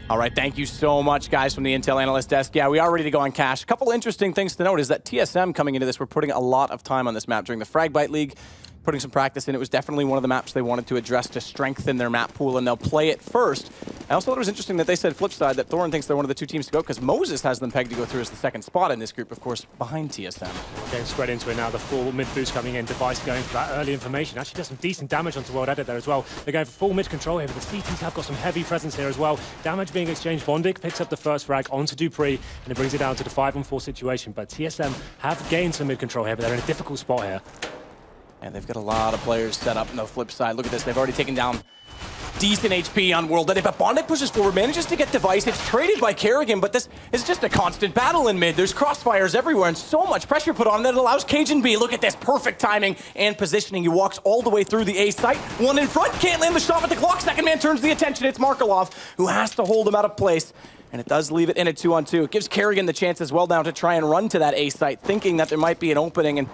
All right, thank you so much, guys, from the Intel Analyst Desk. Yeah, we are ready to go on cash. A couple interesting things to note is that TSM coming into this, we're putting a lot of time on this map during the Fragbite League, putting some practice in. It was definitely one of the maps they wanted to address to strengthen their map pool, and they'll play it first. I also thought it was interesting that they said Flipside, that Thorin thinks they're one of the 2 teams to go, because Moses has them pegged to go through as the 2nd spot in this group, of course, behind TSM. Getting spread into it now, the full mid boost coming in, Device going for that early information. Actually does some decent damage onto World Edit there as well. They're going for full mid control here, but the CTs have got some heavy presence here as well. Damage being exchanged, Bondic picks up the first frag onto Dupree, and it brings it down to the 5-on-4 situation. But TSM have gained some mid control here, but they're in a difficult spot here. And they've got a lot of players set up on the flip side. Look at this, they've already taken down decent HP on World Edit, but Bondic pushes forward, manages to get Device. It's traded by Kerrigan, but this is just a constant battle in mid. There's crossfires everywhere and so much pressure put on that it allows Cajun Look at this, perfect timing and positioning. He walks all the way through the A site. One in front, can't land the shot with the clock. Second man turns the attention. It's Markelov who has to hold him out of place. And it does leave it in a 2-on-2. It gives Kerrigan the chance as well now to try and run to that A site, thinking that there might be an opening. And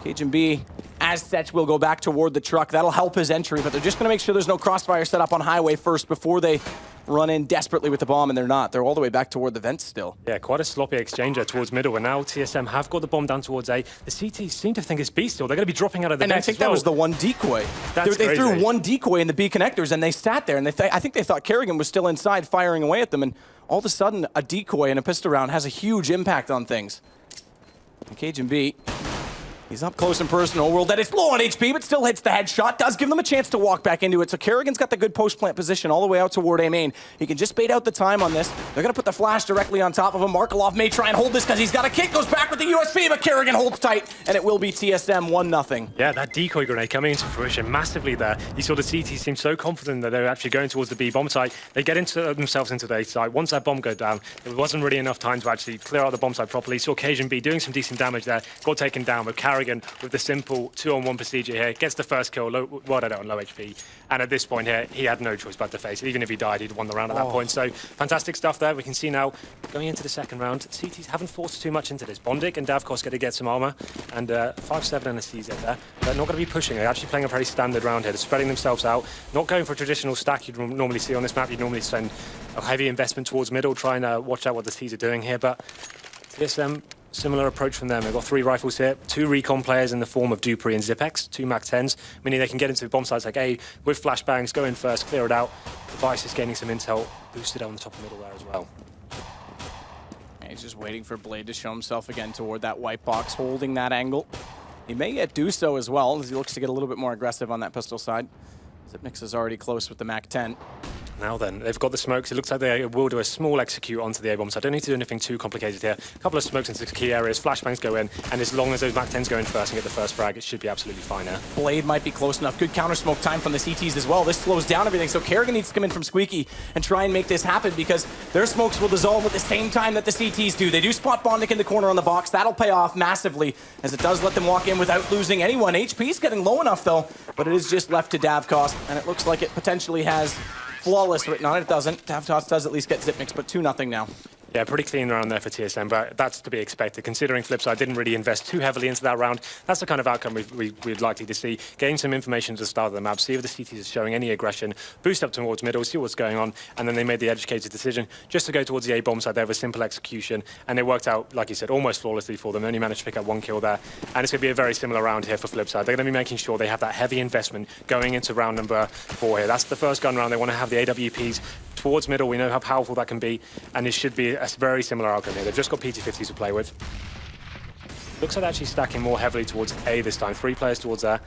Cajun as such, will go back toward the truck. That'll help his entry, but they're just going to make sure there's no crossfire set up on highway first before they run in desperately with the bomb, and they're not. They're all the way back toward the vents still. Yeah, quite a sloppy exchanger towards middle, and now TSM have got the bomb down towards A. The CTs seem to think it's B still. They're going to be dropping out of the vents. And I think that was the one decoy. They threw one decoy in the B connectors, and they sat there, and I think they thought Kerrigan was still inside firing away at them, and all of a sudden, a decoy and a pistol round has a huge impact on things. And Cajun he's up close and personal. World Edit's low on HP, but still hits the headshot. Does give them a chance to walk back into it. So Kerrigan's got the good post-plant position all the way out toward A main. He can just bait out the time on this. They're going to put the flash directly on top of him. Markelov may try and hold this because he's got a kick. Goes back with the USP, but Kerrigan holds tight, and it will be TSM 1-0. Yeah, that decoy grenade coming into fruition massively there. You saw the CT seem so confident that they're actually going towards the B bomb site. They get themselves into the A site. Once that bomb goes down, there wasn't really enough time to actually clear out the bomb site properly. Saw Cajun doing some decent damage there. Got taken down, but Kerrigan with the simple 2-on-1 procedure here, gets the first kill, World Edit on low HP, and at this point here, he had no choice but to face it. Even if he died, he'd won the round at that point. So fantastic stuff there. We can see now, going into the second round, CTs haven't forced too much into this. Bondic and Davkos get to get some armor, and 5-7 and a CZ there. They're not going to be pushing. They're actually playing a very standard round here. They're spreading themselves out, not going for a traditional stack you'd normally see on this map. You'd normally send a heavy investment towards middle, trying to watch out what the T's are doing here, but TSM, similar approach from them. They've got 3 rifles here, 2 recon players in the form of Dupree and Zipex, 2 Mac-10s, meaning they can get into bomb sites like A with flashbangs, go in first, clear it out. Device is gaining some intel, boosted on the top of middle there as well. He's just waiting for Blade to show himself again toward that white box, holding that angle. He may yet do so as well, as he looks to get a little bit more aggressive on that pistol side. Zipnix is already close with the Mac-10. Now then, they've got the smokes. It looks like they will do a small execute onto the A-bomb, so I don't need to do anything too complicated here. A couple of smokes into key areas, flashbangs go in, and as long as those Mac-10s go in first and get the first frag, it should be absolutely fine here. Blade might be close enough. Good counter-smoke time from the CTs as well. This slows down everything, so Kerrigan needs to come in from Squeaky and try and make this happen because their smokes will dissolve at the same time that the CTs do. They do spot Bondic in the corner on the box. That'll pay off massively, as it does let them walk in without losing anyone. HP's getting low enough, though, but it is just left to Davkos, and it looks like it potentially has flawless written on it. It doesn't. Davkos does at least get Zipnix, but 2-0 now. Yeah, pretty clean round there for TSM, but that's to be expected, considering Flipside didn't really invest too heavily into that round. That's the kind of outcome we'd likely to see. Getting some information at the start of the map, see if the CTs are showing any aggression, boost up towards middle, see what's going on, and then they made the educated decision just to go towards the A-bomb side. They have a simple execution, and it worked out, like you said, almost flawlessly for them. Only managed to pick up 1 kill there, and it's going to be a very similar round here for Flipside. They're going to be making sure they have that heavy investment going into round number 4 here. That's the first gun round. They want to have the AWPs towards middle. We know how powerful that can be, and it should be a very similar outcome here. They've just got PT-50s to play with. Looks like they're actually stacking more heavily towards A this time. 3 players towards there.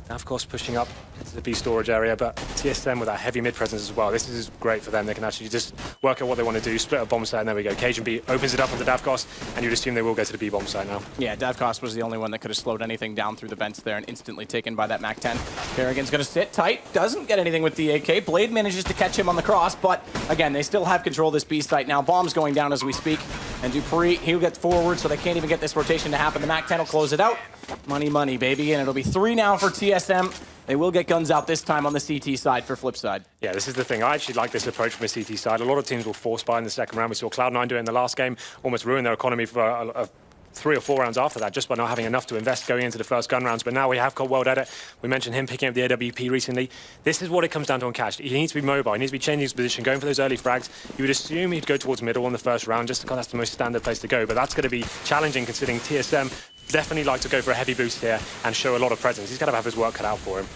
Now, of course, pushing up into the B storage area, but TSM with that heavy mid presence as well. This is great for them. They can actually just work out what they want to do, split a bomb site, and there we go. Cajun opens it up onto Davkos, and you'd assume they will go to the B bomb site now. Yeah, Davkos was the only one that could have slowed anything down through the vents there and instantly taken by that Mac-10. Kerrigan's going to sit tight, doesn't get anything with the AK. Blade manages to catch him on the cross, but again, they still have control of this B site now. Bomb's going down as we speak, and Dupree, he'll get forward, so they can't even get this rotation to happen. The Mac-10 will close it out. Money, money, baby, and it'll be 3 now for TSM. They will get guns out this time on the CT side for Flipside. Yeah, this is the thing. I actually like this approach from the CT side. A lot of teams will force buy in the second round. We saw Cloud9 do it in the last game, almost ruin their economy for 3 or 4 rounds after that just by not having enough to invest going into the first gun rounds. But now we have got World Edit. We mentioned him picking up the AWP recently. This is what it comes down to on Cash. He needs to be mobile. He needs to be changing his position, going for those early frags. You would assume he'd go towards middle on the first round just because that's the most standard place to go. But that's going to be challenging considering TSM definitely like to go for a heavy boost here and show a lot of presence. He's got to have his work cut out for him.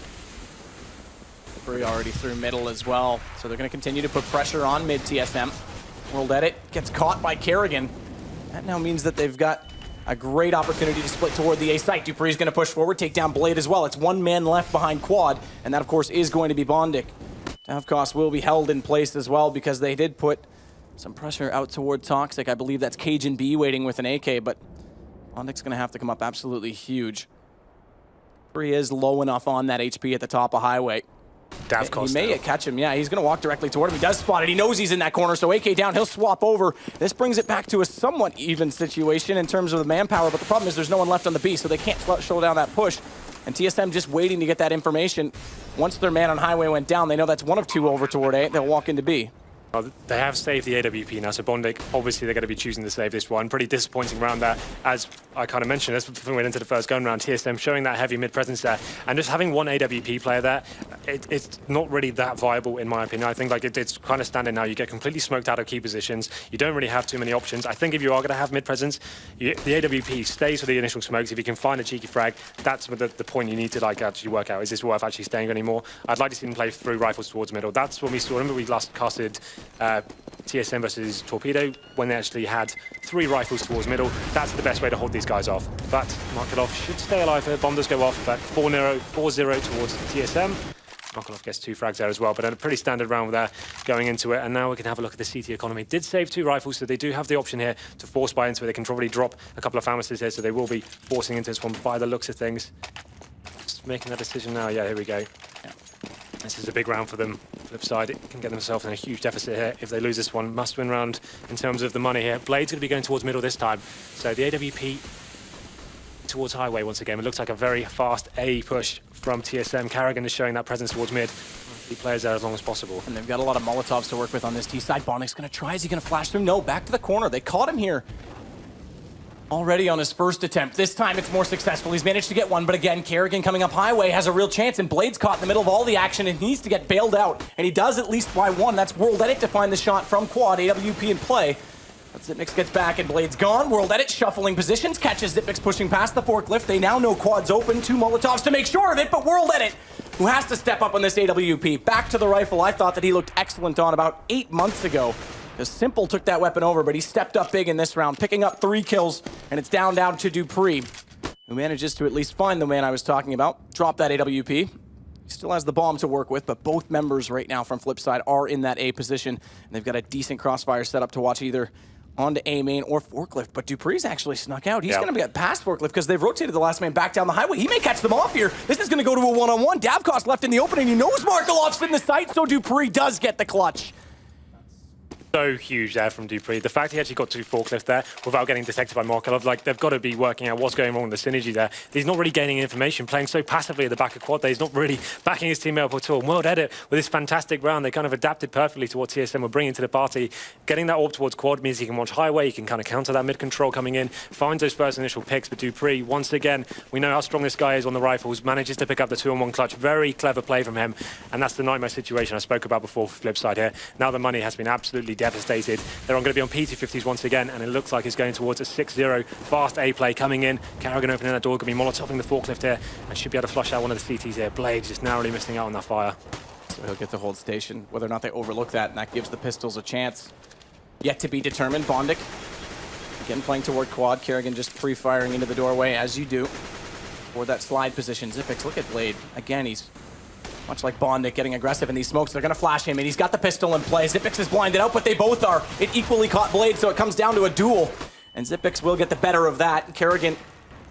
Bree already through middle as well, so they're going to continue to put pressure on mid TSM. World Edit gets caught by Kerrigan. That now means that they've got a great opportunity to split toward the A site. Dupree's going to push forward, take down Blade as well. It's one man left behind Quad, and that, of course, is going to be Bondic. Davkos will be held in place as well because they did put some pressure out toward Toxic. I believe that's Cajun B waiting with an AK, but Bondic's going to have to come up absolutely huge. Dupree is low enough on that HP at the top of Highway. Davkos he may catch him. Yeah, he's going to walk directly toward him. He does spot it. He knows he's in that corner, so AK down. He'll swap over. This brings it back to a somewhat even situation in terms of the manpower, but the problem is there's no one left on the B, so they can't slow down that push. And TSM just waiting to get that information. Once their man on Highway went down, they know that's one of two over toward A. They'll walk into B. Well, they have saved the AWP now, so Bondic, obviously they're going to be choosing to save this one. Pretty disappointing round there. As I kind of mentioned, as we went into the first gun round, TSM showing that heavy mid presence there. And just having one AWP player there, it's not really that viable in my opinion. I think like it's kind of standard now. You get completely smoked out of key positions. You don't really have too many options. I think if you are going to have mid presence, the AWP stays for the initial smokes. If you can find a cheeky frag, that's the point you need to like actually work out. Is this worth actually staying anymore? I'd like to see them play through rifles towards middle. That's when we saw. Remember we last casted TSM versus Torpedo when they actually had 3 rifles towards middle. That's the best way to hold these guys off. But Markelov should stay alive here. Bomb does go off, but 4-0 towards TSM. Markelov gets 2 frags there as well, but a pretty standard round there going into it. And now we can have a look at the CT economy. Did save 2 rifles, so they do have the option here to force buy into it. They can probably drop a couple of pharmacists here, so they will be forcing into this one by the looks of things. Just making that decision now. Yeah, here we go. Yeah. This is a big round for them. Flipside can get themselves in a huge deficit here. If they lose this one, must-win round in terms of the money here. Blade's going to be going towards middle this time. So the AWP towards Highway once again. It looks like a very fast A push from TSM. Kerrigan is showing that presence towards mid. Keep players there as long as possible. And they've got a lot of Molotovs to work with on this T side. Bondic's going to try. Is he going to flash through? No, back to the corner. They caught him here. Already on his first attempt. This time it's more successful. He's managed to get one, but again, Kerrigan coming up Highway has a real chance, and Blade's caught in the middle of all the action and he needs to get bailed out. And he does at least by one. That's World Edit to find the shot from Quad. AWP in play. But Zipmix gets back and Blade's gone. World Edit shuffling positions, catches Zipmix pushing past the forklift. They now know Quad's open. 2 Molotovs to make sure of it, but World Edit, who has to step up on this AWP. Back to the rifle. I thought that he looked excellent on about 8 months ago. Because Simple took that weapon over, but he stepped up big in this round, picking up 3 kills, and it's down to Dupree, who manages to at least find the man I was talking about, drop that AWP. He still has the bomb to work with, but both members right now from Flipside are in that A position, and they've got a decent crossfire set up to watch either onto A main or forklift, but Dupree's actually snuck out. He's going to get past forklift because they've rotated the last man back down the highway. He may catch them off here. This is going to go to a one-on-one. Davkos left in the opening. He knows Markelov's in the sight, so Dupree does get the clutch. So huge there from Dupree. The fact he actually got 2 forklifts there without getting detected by Markelov, like they've got to be working out what's going wrong with the synergy there. He's not really gaining information, playing so passively at the back of quad there. He's not really backing his teammate up at all. World Edit with this fantastic round, they kind of adapted perfectly to what TSM were bringing to the party. Getting that orb towards quad means he can watch Highway, he can kind of counter that mid control coming in, finds those first initial picks. But Dupree, once again, we know how strong this guy is on the rifles, manages to pick up the 2-on-1 clutch. Very clever play from him, and that's the nightmare situation I spoke about before for Flipside here. Now the money has been absolutely devastated. They're going to be on PT50s once again, and it looks like it's going towards a 6-0 fast A play coming in. Kerrigan opening that door, going to be Molotoving the forklift here, and should be able to flush out one of the CTs here. Blade just narrowly missing out on that fire. So he'll get to hold station, whether or not they overlook that, and that gives the Pistols a chance. Yet to be determined. Bondic, again playing toward quad. Kerrigan just pre-firing into the doorway, as you do. For that slide position. Zipmix, look at Blade. Again, he's much like Bondic, getting aggressive in these smokes. They're going to flash him, and he's got the pistol in play. Zipmix is blinded out, but they both are. It equally caught Blade, so it comes down to a duel. And Zipmix will get the better of that. Kerrigan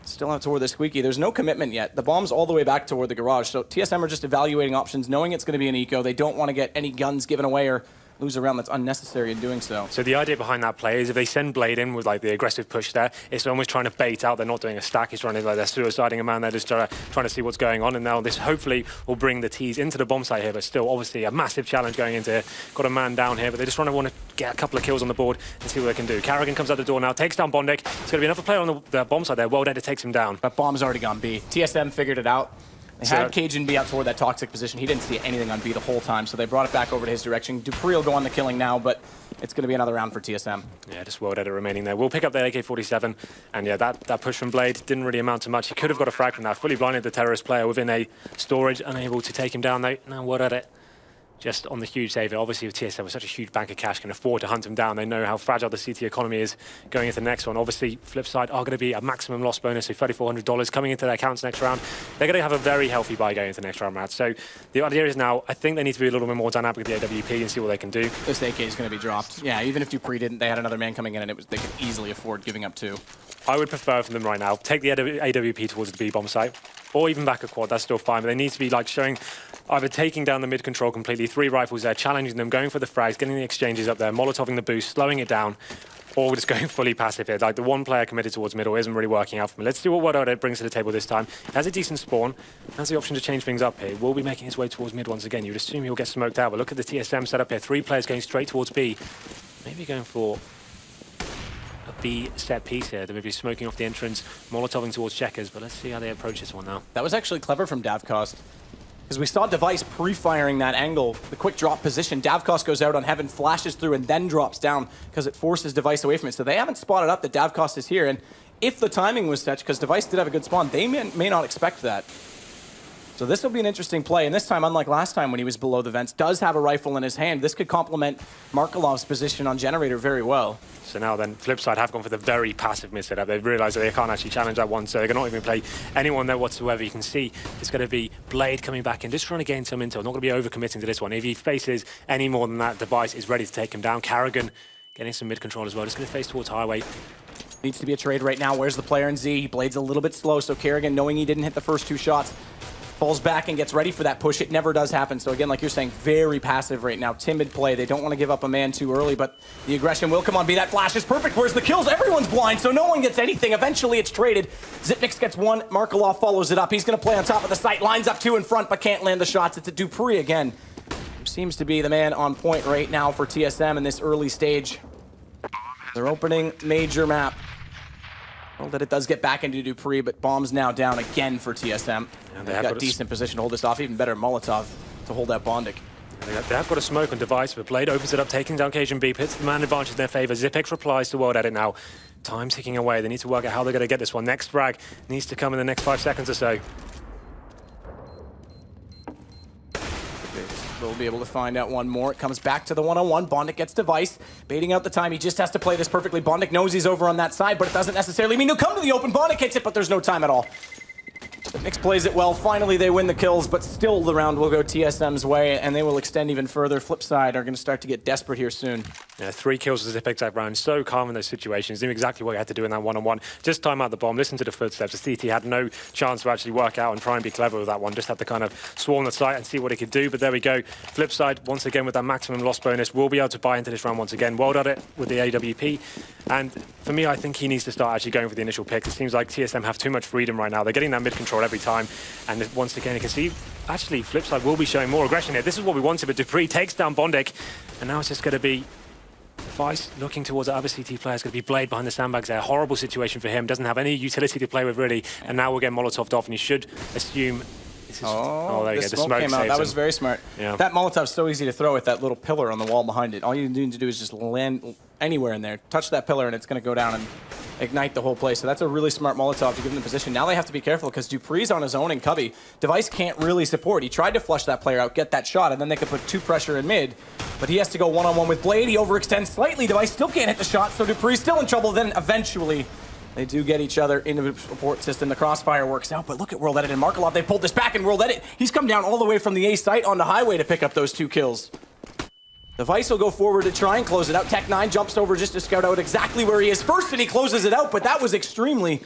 still out toward the squeaky. There's no commitment yet. The bomb's all the way back toward the garage. So TSM are just evaluating options, knowing it's going to be an eco. They don't want to get any guns given away or lose a round that's unnecessary in doing so. So the idea behind that play is if they send Blade in with like the aggressive push there, it's almost trying to bait out. They're not doing a stack. It's trying to like they're suiciding a man. They're just trying to see what's going on. And now this hopefully will bring the T's into the bomb site here. But still, obviously, a massive challenge going into here. Got a man down here, but they just want to get a couple of kills on the board and see what they can do. Karrigan comes out the door now, takes down Bondik. It's going to be another player on the bomb side there. World takes him down. But bomb's already gone B. TSM figured it out. They had Cajun B out toward that toxic position. He didn't see anything on B the whole time, so they brought it back over to his direction. dupreeh will go on the killing now, but it's going to be another round for TSM. Yeah, just World Edit remaining there. We'll pick up the AK-47, and yeah, that push from Blade didn't really amount to much. He could have got a frag from that. Fully blinded the terrorist player within a storage, unable to take him down though. Now World Edit just on the huge saver. Obviously, with TSM with such a huge bank of cash, can afford to hunt him down. They know how fragile the CT economy is going into the next one. Obviously, Flipside are going to be a maximum loss bonus of $3,400 coming into their accounts next round. They're going to have a very healthy buy going into the next round, Matt. So the idea is now, I think they need to be a little bit more dynamic with the AWP and see what they can do. This AK is going to be dropped. Yeah, even if dupreeh didn't, they had another man coming in, and they could easily afford giving up 2. I would prefer from them right now, take the AWP towards the B bomb site, or even back a quad, that's still fine, but they need to be like showing either taking down the mid control completely, 3 rifles there, challenging them, going for the frags, getting the exchanges up there, molotoving the boost, slowing it down, or just going fully passive here. Like the one player committed towards middle isn't really working out for me. Let's see what World brings to the table this time. He has a decent spawn, has the option to change things up here. Will be making his way towards mid once again. You'd assume he'll get smoked out, but look at the TSM setup here. 3 players going straight towards B. Maybe going for a B set piece here. They may be smoking off the entrance, molotoving towards checkers, but let's see how they approach this one now. That was actually clever from Davcost, because we saw Device pre-firing that angle, the quick drop position. Davcost goes out on Heaven, flashes through, and then drops down because it forces Device away from it. So they haven't spotted up that Davcost is here, and if the timing was such, because Device did have a good spawn, they may not expect that. So this will be an interesting play, and this time, unlike last time when he was below the vents, does have a rifle in his hand. This could complement Markelov's position on Generator very well. So now then, Flipside have gone for the very passive mid setup. They've realised that they can't actually challenge that one, so they're not even play anyone there whatsoever. You can see it's going to be Blade coming back in, just trying to gain some intel. Not going to be overcommitting to this one. If he faces any more than that, Device is ready to take him down. Karrigan getting some mid control as well. Just going to face towards Highway. Needs to be a trade right now. Where's the player in Z? Blade's a little bit slow, so Karrigan, knowing he didn't hit the first 2 shots, falls back and gets ready for that push. It never does happen. So again, like you're saying, very passive right now. Timid play. They don't want to give up a man too early, but the aggression will come on B. That flash is perfect. Where's the kills? Everyone's blind, so no one gets anything. Eventually, it's traded. Zipnix gets 1. Markelov follows it up. He's going to play on top of the site. Lines up 2 in front, but can't land the shots. It's a dupreeh again. Seems to be the man on point right now for TSM in this early stage. They're opening major map. Well, that it does get back into dupreeh, but bomb's now down again for TSM. And they've got decent position to hold this off. Even better, Molotov to hold that Bondik. They have got a smoke on Device, but Blade opens it up, taking down Cajun B, puts the man advantage in their favor. Zipix replies to World Edit now. Time ticking away. They need to work out how they're going to get this one. Next frag needs to come in the next 5 seconds or so. We'll be able to find out one more. It comes back to the one-on-one. Bondik gets Device, baiting out the time. He just has to play this perfectly. Bondik knows he's over on that side, but it doesn't necessarily mean he'll come to the open. Bondik hits it, but there's no time at all. Nix plays it well. Finally, they win the kills, but still the round will go TSM's way, and they will extend even further. Flipside are going to start to get desperate here soon. Yeah, 3 kills as Zipix that round. So calm in those situations. Knew exactly what he had to do in that one-on-one. Just time out the bomb, listen to the footsteps. The CT had no chance to actually work out and try and be clever with that one. Just had to kind of swarm the site and see what he could do. But there we go. Flipside, once again, with that maximum loss bonus, will be able to buy into this round once again. World at it with the AWP. And for me, I think he needs to start actually going for the initial pick. It seems like TSM have too much freedom right now. They're getting that mid-control every time. And once again, you can see, actually, Flipside will be showing more aggression here. This is what we wanted, but dupreeh takes down Bondik. And now it's just going to be Vice looking towards the other CT player. It's going to be Blade behind the sandbags there. Horrible situation for him. Doesn't have any utility to play with, really. And now we'll get Molotoved off, and you should assume... Oh, there you the go. smoke came out. That was very smart. Yeah. That Molotov's so easy to throw with that little pillar on the wall behind it. All you need to do is just land anywhere in there, touch that pillar, and it's going to go down and ignite the whole place. So that's a really smart Molotov to give them the position. Now they have to be careful because dupreeh's on his own in Cubby. Device can't really support. He tried to flush that player out, get that shot, and then they could put 2 pressure in mid. But he has to go one-on-one with Blade. He overextends slightly. Device still can't hit the shot, so dupreeh's still in trouble. Then eventually they do get each other into the support system. The crossfire works out, but look at World Edit and Markelov. They pulled this back, and World Edit, he's come down all the way from the A site onto Highway to pick up those 2 kills. Device will go forward to try and close it out. Tech9 jumps over just to scout out exactly where he is first, and he closes it out, but that was extremely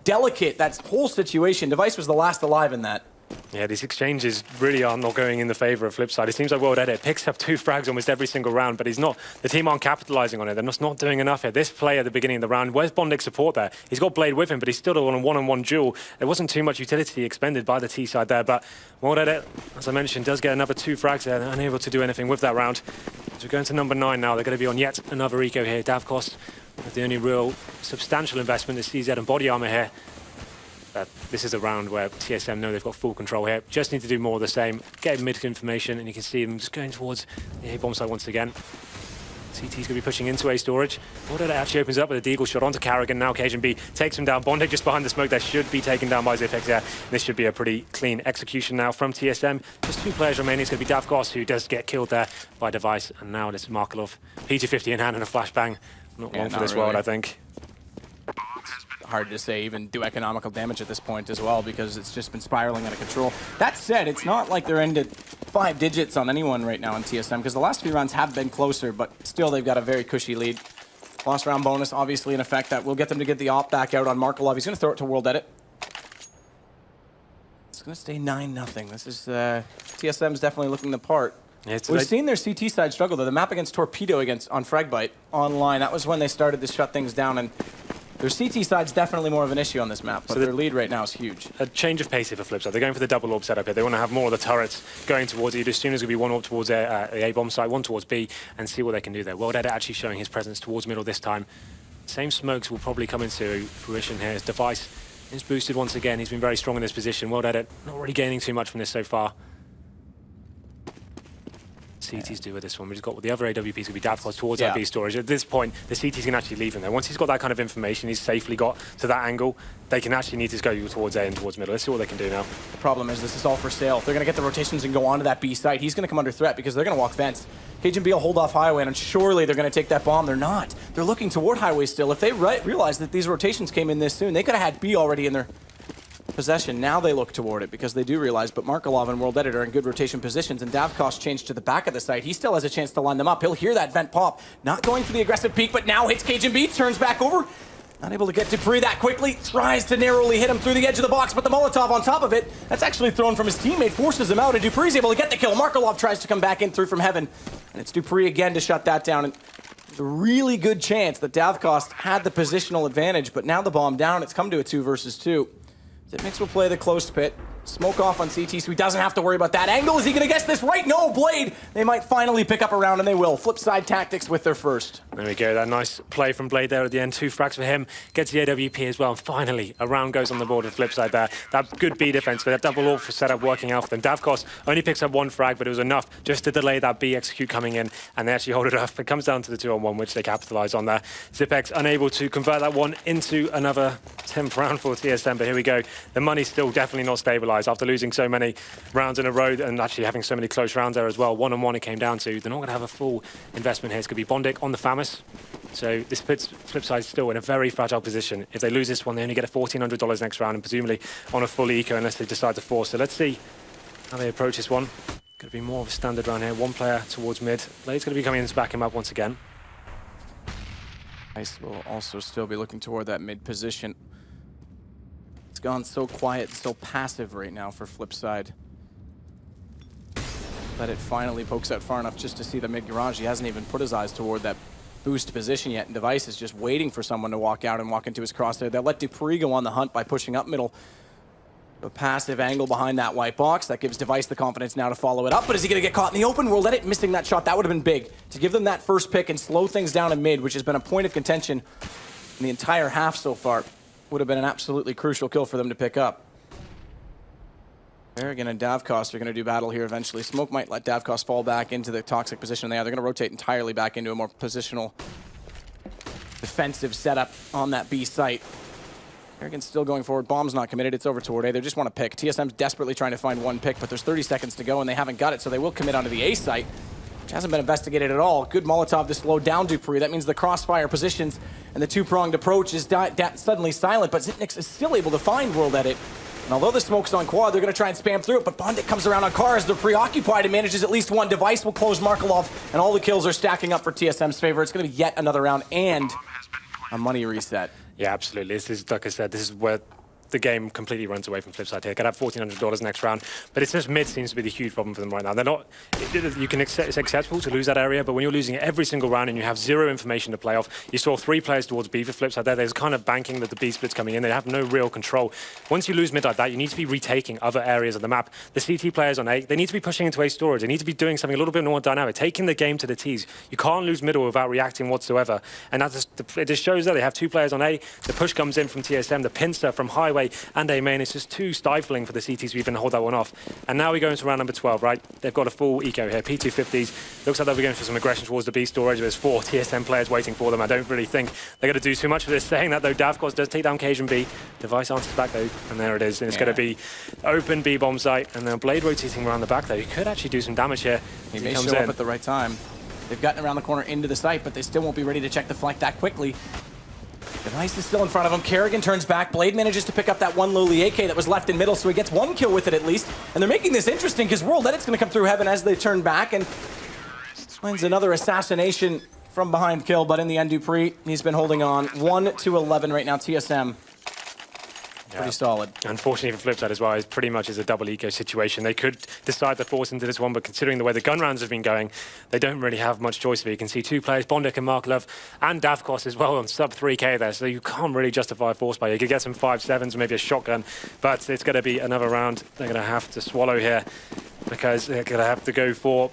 delicate, that whole situation. Device was the last alive in that. Yeah, these exchanges really are not going in the favor of Flipside. It seems like World Edit picks up 2 frags almost every single round, but the team aren't capitalizing on it. They're just not doing enough here. This play at the beginning of the round, where's Bondic's support there? He's got Blade with him, but he's still on a one-on-one duel. There wasn't too much utility expended by the T side there, but World Edit, as I mentioned, does get another 2 frags there. They're unable to do anything with that round. As we're going to number 9 now, they're going to be on yet another eco here. Davkos with the only real substantial investment is CZ and body armor here. This is a round where TSM know they've got full control here. Just need to do more of the same. Get mid information, and you can see them just going towards the A bomb site once again. CT's going to be pushing into A storage. Order that actually opens up with a deagle shot onto Carrigan. Now KGB takes him down. Bondic just behind the smoke there should be taken down by Zipex there. This should be a pretty clean execution now from TSM. Just 2 players remaining. It's going to be Davkos, who does get killed there by Device. And now this is Markelov. PT50 in hand and a flashbang. Not long for this world, I think. Hard to say even do economical damage at this point as well, because it's just been spiraling out of control. That said, it's not like they're into 5 digits on anyone right now in TSM, because the last few rounds have been closer, but still they've got a very cushy lead. Lost round bonus obviously in effect that will get them to get the op back out on Markelov. He's going to throw it to World Edit. It's going to stay 9-0. This is TSM's definitely looking the part. Yeah, We've seen their CT side struggle though. The map against Torpedo on Fragbite online, that was when they started to shut things down, and their CT side's definitely more of an issue on this map, but their lead right now is huge. A change of pace here for Flipside. They're going for the double orb setup here. They want to have more of the turrets going towards it. As soon as there's going to be 1 orb towards the A bomb site, 1 towards B, and see what they can do there. World Edit actually showing his presence towards middle this time. Same smokes will probably come into fruition here. His Device is boosted once again. He's been very strong in this position. World Edit not really gaining too much from this so far. CT's do with this one. We've got the other AWP's going to be Davkos towards that B storage. At this point, the CT's can actually leave him there. Once he's got that kind of information, he's safely got to that angle, they can actually need to go towards A and towards middle. Let's see what they can do now. The problem is this is all for sale. If they're going to get the rotations and go onto that B site, he's going to come under threat because they're going to walk vents. KGB will hold off highway, and surely they're going to take that bomb. They're not. They're looking toward highway still. If they realize that these rotations came in this soon, they could have had B already in their possession. Now they look toward it because they do realize, but Markelov and World Edit are in good rotation positions, and Davkos changed to the back of the site. He still has a chance to line them up. He'll hear that vent pop. Not going for the aggressive peek, but now hits KGB, turns back over. Not able to get Dupree that quickly. Tries to narrowly hit him through the edge of the box, but the Molotov on top of it, that's actually thrown from his teammate, forces him out, and Dupree's able to get the kill. Markelov tries to come back in through from heaven, and it's Dupree again to shut that down. And there's a really good chance that Davkos had the positional advantage, but now the bomb down, it's come to a 2 versus 2. Mix will play the close pit. Smoke off on CT, so he doesn't have to worry about that angle. Is he going to guess this right? No, Blade. They might finally pick up a round, and they will. Flipside Tactics with their first. There we go. That nice play from Blade there at the end. 2 frags for him. Gets the AWP as well. And finally, a round goes on the board with Flipside there. That good B defense, but that double orb for setup working out for them. Davkos only picks up 1 frag, but it was enough just to delay that B execute coming in, and they actually hold it off. It comes down to the 2-on-1, which they capitalize on there. Zipex unable to convert that one into another 10th round for TSM, but here we go. The money's still definitely not stabilized after losing so many rounds in a row and actually having so many close rounds there as well. 1-on-1 it came down to. They're not going to have a full investment here. It's going to be Bondic on the Famis. So this puts Flipside still in a very fragile position. If they lose this one, they only get a $1,400 next round, and presumably on a full eco unless they decide to force. So let's see how they approach this one. Going to be more of a standard round here. 1 player towards mid. Blade's going to be coming in to back him up once again. Ice will also still be looking toward that mid position. It's gone so quiet, so passive right now for Flipside. But it finally pokes out far enough just to see the mid garage. He hasn't even put his eyes toward that boost position yet, and Device is just waiting for someone to walk out and walk into his crosshair. They'll let Dupree go on the hunt by pushing up middle. A passive angle behind that white box. That gives Device the confidence now to follow it up. But is he going to get caught in the open? World Edit missing that shot. That would have been big. To give them that first pick and slow things down in mid, which has been a point of contention in the entire half so far, would have been an absolutely crucial kill for them to pick up. Kerrigan and Davkos are going to do battle here eventually. Smoke might let Davkos fall back into the toxic position they are. They're going to rotate entirely back into a more positional defensive setup on that B site. Kerrigan's still going forward. Bomb's not committed. It's over toward A. They just want to pick. TSM's desperately trying to find 1 pick, but there's 30 seconds to go, and they haven't got it, so they will commit onto the A site, which hasn't been investigated at all. Good Molotov to slow down Dupree. That means the crossfire positions and the 2-pronged approach is suddenly silent, but Zitnix is still able to find World Edit. And although the smoke's on quad, they're going to try and spam through it, but Bondic comes around on cars. They're preoccupied and manages at least 1. Device will close Markelov, and all the kills are stacking up for TSM's favor. It's going to be yet another round and a money reset. Yeah, absolutely. This is, like I said, this is where the game completely runs away from Flipside here. Could have $1,400 next round, but it's just mid seems to be the huge problem for them right now. They're not. It's acceptable to lose that area, but when you're losing it every single round and you have zero information to play off, you saw 3 players towards B for Flipside there. There's kind of banking that the B split's coming in. They have no real control. Once you lose mid like that, you need to be retaking other areas of the map. The CT players on A, they need to be pushing into A storage. They need to be doing something a little bit more dynamic, taking the game to the T's. You can't lose middle without reacting whatsoever, and it just shows that they have 2 players on A. The push comes in from TSM, the pincer from Highway and A main. It's just too stifling for the CTs to even hold that one off. And now we go into round number 12, right? They've got a full eco here, P250s. Looks like they'll be going for some aggression towards the B storage. There's 4 TSM players waiting for them. I don't really think they're going to do too much for this. Saying that though, Davkos does take down Cajun B. Device answers back though, and there it is. And it's going to be open B bomb site, and then Blade rotating around the back though. He could actually do some damage here. He may show up at the right time. They've gotten around the corner into the site, but they still won't be ready to check the flank that quickly. Device is still in front of him. Kerrigan turns back. Blade manages to pick up that one lowly AK that was left in middle, so he gets 1 kill with it at least. And they're making this interesting because World Edit's going to come through heaven as they turn back and finds another assassination from behind kill, but in the end, Dupree, he's been holding on. 1-11 right now, TSM. Pretty solid. Unfortunately for Flipside as well, it pretty much is a double eco situation. They could decide to force into this one, but considering the way the gun rounds have been going, they don't really have much choice. You can see 2 players, Bondik and Marklov, and Davkos as well on sub 3k there, so you can't really justify a force play. You could get some 5.7s, maybe a shotgun, but it's going to be another round they're going to have to swallow here because they're going to have to go for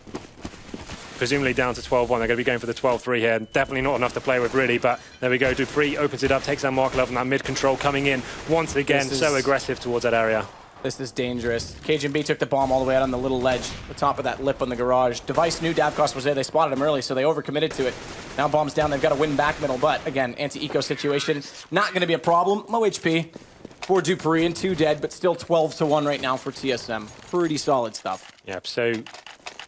presumably down to 12-1. They're going to be going for the 12-3 here. Definitely not enough to play with, really, but there we go. Dupree opens it up, takes down Marklov, and that mid-control coming in once again, so aggressive towards that area. This is dangerous. Cajun B took the bomb all the way out on the little ledge, the top of that lip on the garage. Device knew Davkos was there. They spotted him early, so they overcommitted to it. Now bomb's down. They've got to win back middle, but again, anti-eco situation. Not going to be a problem. Low HP for Dupree and 2 dead, but still 12-1 right now for TSM. Pretty solid stuff. Yep, so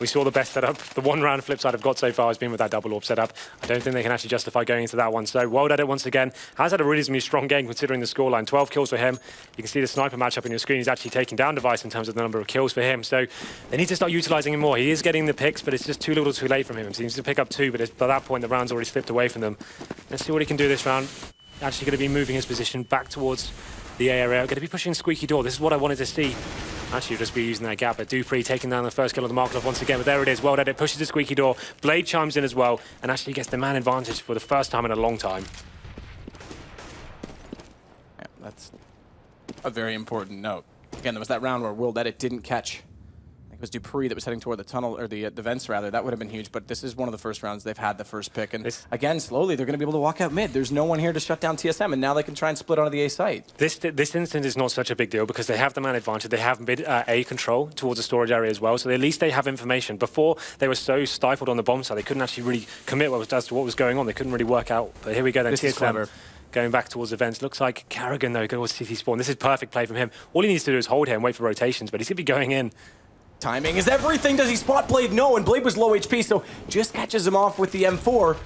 we saw the best setup. The 1 round Flipside have got so far has been with that double orb setup. I don't think they can actually justify going into that one. So World Edit once again has had a reasonably strong game considering the scoreline. 12 kills for him. You can see the sniper matchup on your screen. He's actually taking down Device in terms of the number of kills for him. So they need to start utilizing him more. He is getting the picks, but it's just too little too late from him. He seems to pick up 2, but by that point the round's already slipped away from them. Let's see what he can do this round. Actually going to be moving his position back towards the A area. Going to be pushing Squeaky Door. This is what I wanted to see. Actually, just be using that gap, but Dupree taking down the first kill of the Marklov once again, but there it is. World Edit pushes the Squeaky Door. Blade chimes in as well, and actually gets the man advantage for the first time in a long time. Yeah, that's a very important note. Again, there was that round where World Edit didn't catch. I think it was Dupree that was heading toward the tunnel, or the vents rather. That would have been huge, but this is one of the first rounds they've had the first pick. And again, slowly, they're going to be able to walk out mid. There's no one here to shut down TSM, and now they can try and split onto the A site. This instance is not such a big deal because they have the man advantage. They have mid A control towards the storage area as well, so at least they have information. Before, they were so stifled on the bomb side, they couldn't actually really commit as to what was going on. They couldn't really work out. But here we go then, TSM going back towards the vents. Looks like Kerrigan, though, goes CT spawn. This is perfect play from him. All he needs to do is hold here and wait for rotations, but he's going to be going in. Timing is everything. Does he spot Blade? No, and Blade was low HP, so just catches him off with the M4.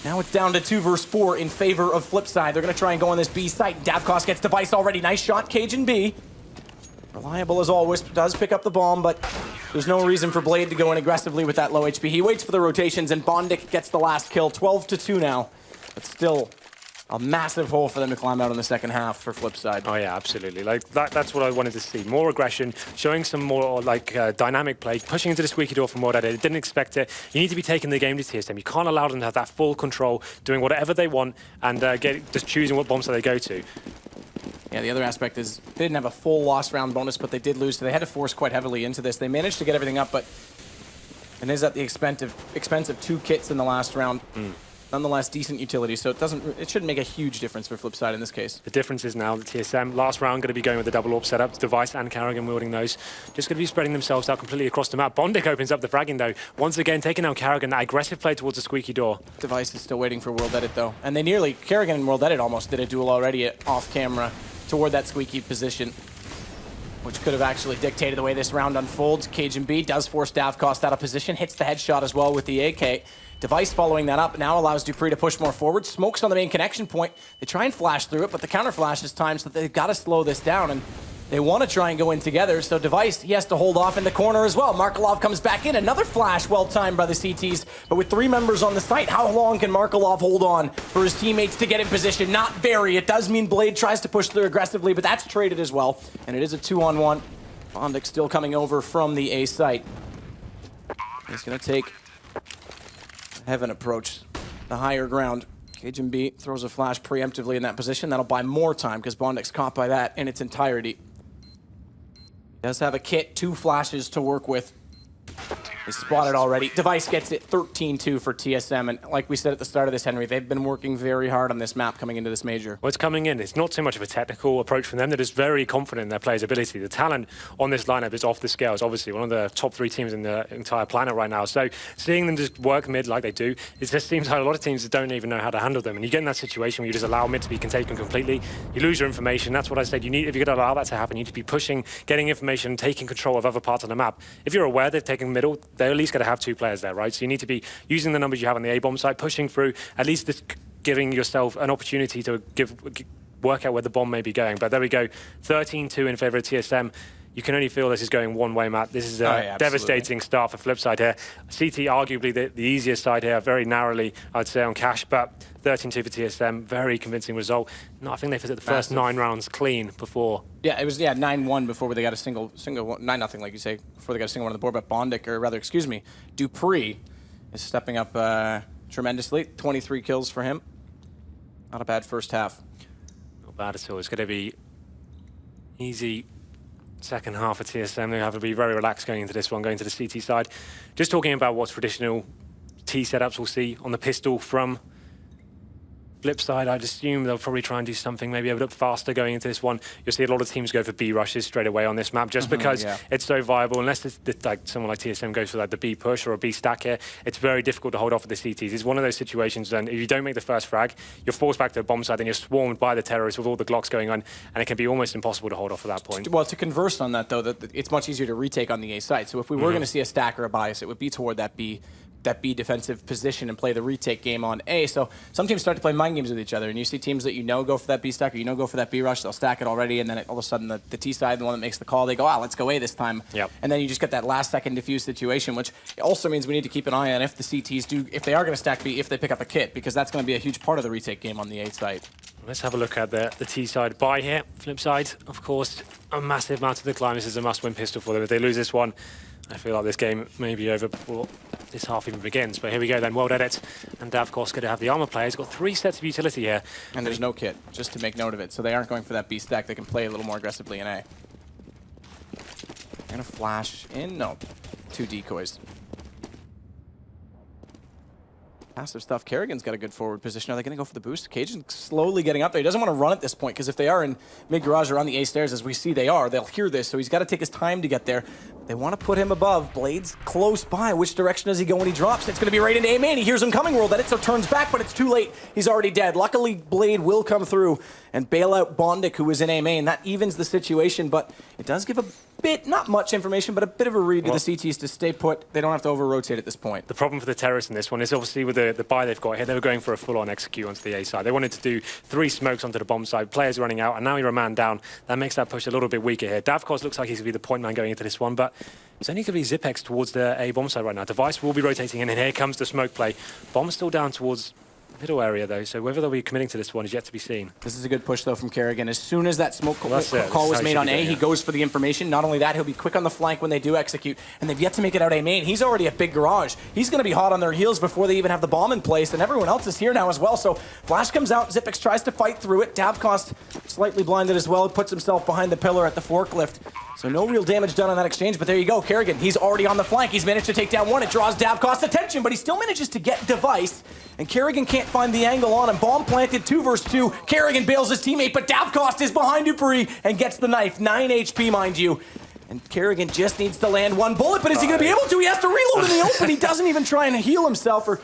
Now it's down to 2 versus 4 in favor of Flipside. They're going to try and go on this B site. Davkos gets Device already. Nice shot, Cajun B. Reliable as always, does pick up the bomb, but there's no reason for Blade to go in aggressively with that low HP. He waits for the rotations, and Bondik gets the last kill. 12-2 now, but still a massive hole for them to climb out in the second half for Flipside. Oh yeah, absolutely. Like that's what I wanted to see. More aggression, showing some more like dynamic play, pushing into the Squeaky Door from what I did. Didn't expect it. You need to be taking the game to TSM. You can't allow them to have that full control, doing whatever they want, and just choosing what bombs they go to. Yeah, the other aspect is they didn't have a full loss round bonus, but they did lose, so they had to force quite heavily into this. They managed to get everything up, but it is at the expense of 2 kits in the last round. Nonetheless, decent utility, so it shouldn't make a huge difference for Flipside in this case. The difference is now the TSM last round going to be going with the double orb setup. Device and Kerrigan wielding those. Just going to be spreading themselves out completely across the map. Bondik opens up the fragging though. Once again, taking down Kerrigan. That aggressive play towards the Squeaky Door. Device is still waiting for World Edit though, and they nearly Kerrigan and World Edit almost did a duel already off camera toward that squeaky position, which could have actually dictated the way this round unfolds. Cajun B does force Davkos out of position, hits the headshot as well with the AK. Device following that up now allows Dupree to push more forward. Smokes on the main connection point. They try and flash through it, but the counter flash is timed, so they've got to slow this down. And They want to try and go in together, so Device, he has to hold off in the corner as well. Markelov comes back in, another flash well-timed by the CTs, but with 3 members on the site, how long can Markelov hold on for his teammates to get in position? Not very. It does mean Blade tries to push through aggressively, but that's traded as well, and it is a 2-on-1. Bondic still coming over from the A site. He's going to take Heaven approach, the higher ground. Cajun B throws a flash preemptively in that position. That'll buy more time because Bondic's caught by that in its entirety. Does have a kit, 2 flashes to work with. They spotted already. Device gets it 13-2 for TSM, and like we said at the start of this, Henry, they've been working very hard on this map coming into this major. Well, it's coming in. It's not so much of a technical approach from them. They're just very confident in their players' ability. The talent on this lineup is off the scales. Obviously, one of the top 3 teams in the entire planet right now. So seeing them just work mid like they do, it just seems like a lot of teams don't even know how to handle them. And you get in that situation where you just allow mid to be taken completely. You lose your information. That's what I said. You need, if you're going to allow that to happen, you need to be pushing, getting information, taking control of other parts of the map. If you're aware they've taken middle, they're at least going to have 2 players there, right? So you need to be using the numbers you have on the A-bomb side, pushing through, at least just giving yourself an opportunity to work out where the bomb may be going. But there we go, 13-2 in favor of TSM. You can only feel this is going one way, Matt. This is a devastating start for Flipside here. CT arguably the easiest side here, very narrowly, I'd say, on cash, but 13-2 for TSM, very convincing result. No, I think they've hit the first 9 rounds clean before. Yeah, it was 9-1 before they got a single 9-0, like you say, before they got a single one on the board. But Bondic, or rather, excuse me, Dupree is stepping up tremendously. 23 kills for him. Not a bad first half. Not bad at all. It's going to be easy. Second half of TSM, they have to be very relaxed going into this one, going to the CT side. Just talking about what traditional T setups we'll see on the pistol from Flipside, I'd assume they'll probably try and do something maybe a bit faster going into this one. You'll see a lot of teams go for B rushes straight away on this map just because it's so viable. Unless it's like someone like TSM goes for like the B push or a B stack here, it's very difficult to hold off with the CTs. It's one of those situations then if you don't make the first frag, you're forced back to the bomb side, then you're swarmed by the terrorists with all the Glocks going on, and it can be almost impossible to hold off at that point. Well, to converse on that though, that it's much easier to retake on the A side. So if we were going to see a stack or a bias, it would be toward that B defensive position and play the retake game on A. So some teams start to play mind games with each other, and you see teams that go for that B stack, or go for that B rush, they'll stack it already, and then all of a sudden the T side, the one that makes the call, they go, let's go A this time. Yep. And then you just get that last second diffuse situation, which also means we need to keep an eye on if the CTs if they are going to stack B, if they pick up a kit, because that's going to be a huge part of the retake game on the A side. Let's have a look at the T side buy here. Flip side, of course, a massive amount of the climb. This is a must-win pistol for them. If they lose this one, I feel like this game may be over before this half even begins. But here we go then, World Edit. And Dav, of course, going to have the armor player. He's got 3 sets of utility here. And there's no kit, just to make note of it. So they aren't going for that B stack. They can play a little more aggressively in A. They're going to flash in. No, 2 decoys. Passive stuff. Kerrigan's got a good forward position. Are they going to go for the boost? Cajun's slowly getting up there. He doesn't want to run at this point, because if they are in mid-garage or on the A stairs, as we see they are, they'll hear this, so he's got to take his time to get there. They want to put him above. Blade's close by. Which direction does he go when he drops? It's going to be right into A main. He hears him coming, World Edit, so turns back, but it's too late. He's already dead. Luckily, Blade will come through and bail out Bondic, who is in A main. That evens the situation, but it does give a bit, not much information, but a bit of a read to the CTs to stay put. They don't have to over-rotate at this point. The problem for the terrorists in this one is obviously with the buy they've got here, they were going for a full-on execute onto the A side. They wanted to do 3 smokes onto the bomb side, players running out, and now you're a man down. That makes that push a little bit weaker here. Dav, of course, looks like he's going to be the point man going into this one, but it's only going to be Zipex towards the A bomb side right now. Device will be rotating in, and here comes the smoke play. Bomb's still down towards middle area though, so whether they'll be committing to this one is yet to be seen. This is a good push though from Kerrigan. As soon as that smoke call was made on A, he goes for the information. Not only that, he'll be quick on the flank when they do execute, and they've yet to make it out A main. He's already at big garage. He's going to be hot on their heels before they even have the bomb in place, and everyone else is here now as well. So Flash comes out, Zipex tries to fight through it. Davcost slightly blinded as well, puts himself behind the pillar at the forklift. So no real damage done on that exchange, but there you go. Kerrigan, he's already on the flank. He's managed to take down one. It draws Davcost's attention, but he still manages to get Device, and Kerrigan can't find the angle on him. Bomb planted, 2 versus 2. Kerrigan bails his teammate, but Davcost is behind Dupree and gets the knife. 9 HP, mind you. And Kerrigan just needs to land 1 bullet, but is he going to be able to? He has to reload in the open. He doesn't even try and heal himself or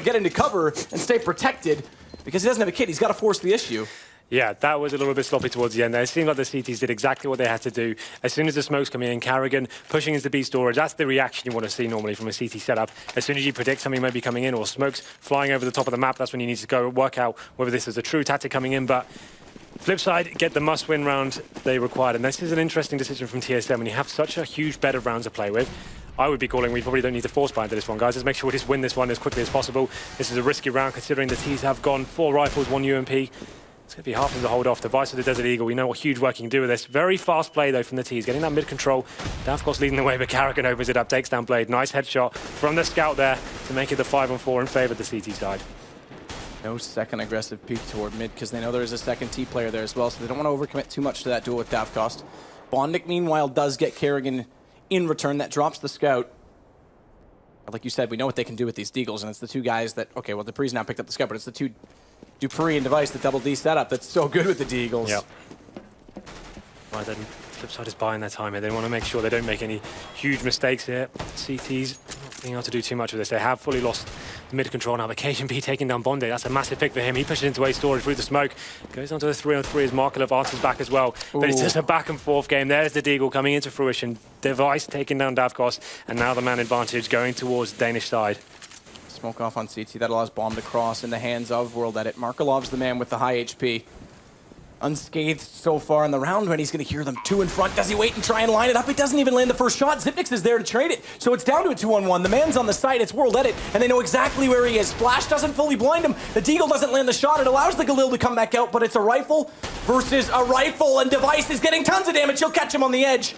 get into cover and stay protected because he doesn't have a kit. He's got to force the issue. Yeah, that was a little bit sloppy towards the end there. It seemed like the CTs did exactly what they had to do. As soon as the smoke's coming in, Kerrigan pushing into B storage, that's the reaction you want to see normally from a CT setup. As soon as you predict something may be coming in or smoke's flying over the top of the map, that's when you need to go work out whether this is a true tactic coming in. But Flipside get the must-win round they required, and this is an interesting decision from TSM when you have such a huge bed of rounds to play with. I would be calling, we probably don't need to force buy into this one, guys. Let's make sure we just win this one as quickly as possible. This is a risky round considering the T's have gone 4 rifles, 1 UMP. It's going to be hard for them to hold off. Device with the Desert Eagle, we know what huge work he can do with this. Very fast play, though, from the T's. Getting that mid-control. Dav, of course, leading the way, but Karrigan opens it up, takes down Blade. Nice headshot from the scout there to make it the 5-on-4 in favor of the CT side. No second aggressive peek toward mid because they know there is a second T player there as well, so they don't want to overcommit too much to that duel with Davkost. Bondik, meanwhile, does get Karrigan in return. That drops the scout. Like you said, we know what they can do with these Deagles, and it's the two guys that, okay, well, Dupree's now picked up the scout, but it's the two Dupree and Device, the double D setup that's so good with the Deagles. Yep. Right, then Flipside is buying their time here. They want to make sure they don't make any huge mistakes here. CT's not being able to do too much with this. They have fully lost the mid-control now, but KMB taking down Bondik. That's a massive pick for him. He pushes into A storage through the smoke. Goes on to the 3-on-3 as Markelov answers back as well. Ooh. But it's just a back-and-forth game. There's the Deagle coming into fruition. Device taking down Davkost, and now the man advantage going towards the Danish side. Smoke off on CT. That allows Bomb to cross in the hands of World Edit. Markelov's the man with the high HP. Unscathed so far in the round, when he's going to hear them 2 in front. Does he wait and try and line it up? He doesn't even land the first shot. Xyp9x is there to trade it. So it's down to a 2-on-1. The man's on the side. It's World Edit, and they know exactly where he is. Flash doesn't fully blind him. The Deagle doesn't land the shot. It allows the Galil to come back out, but it's a rifle versus a rifle, and Device is getting tons of damage. He'll catch him on the edge.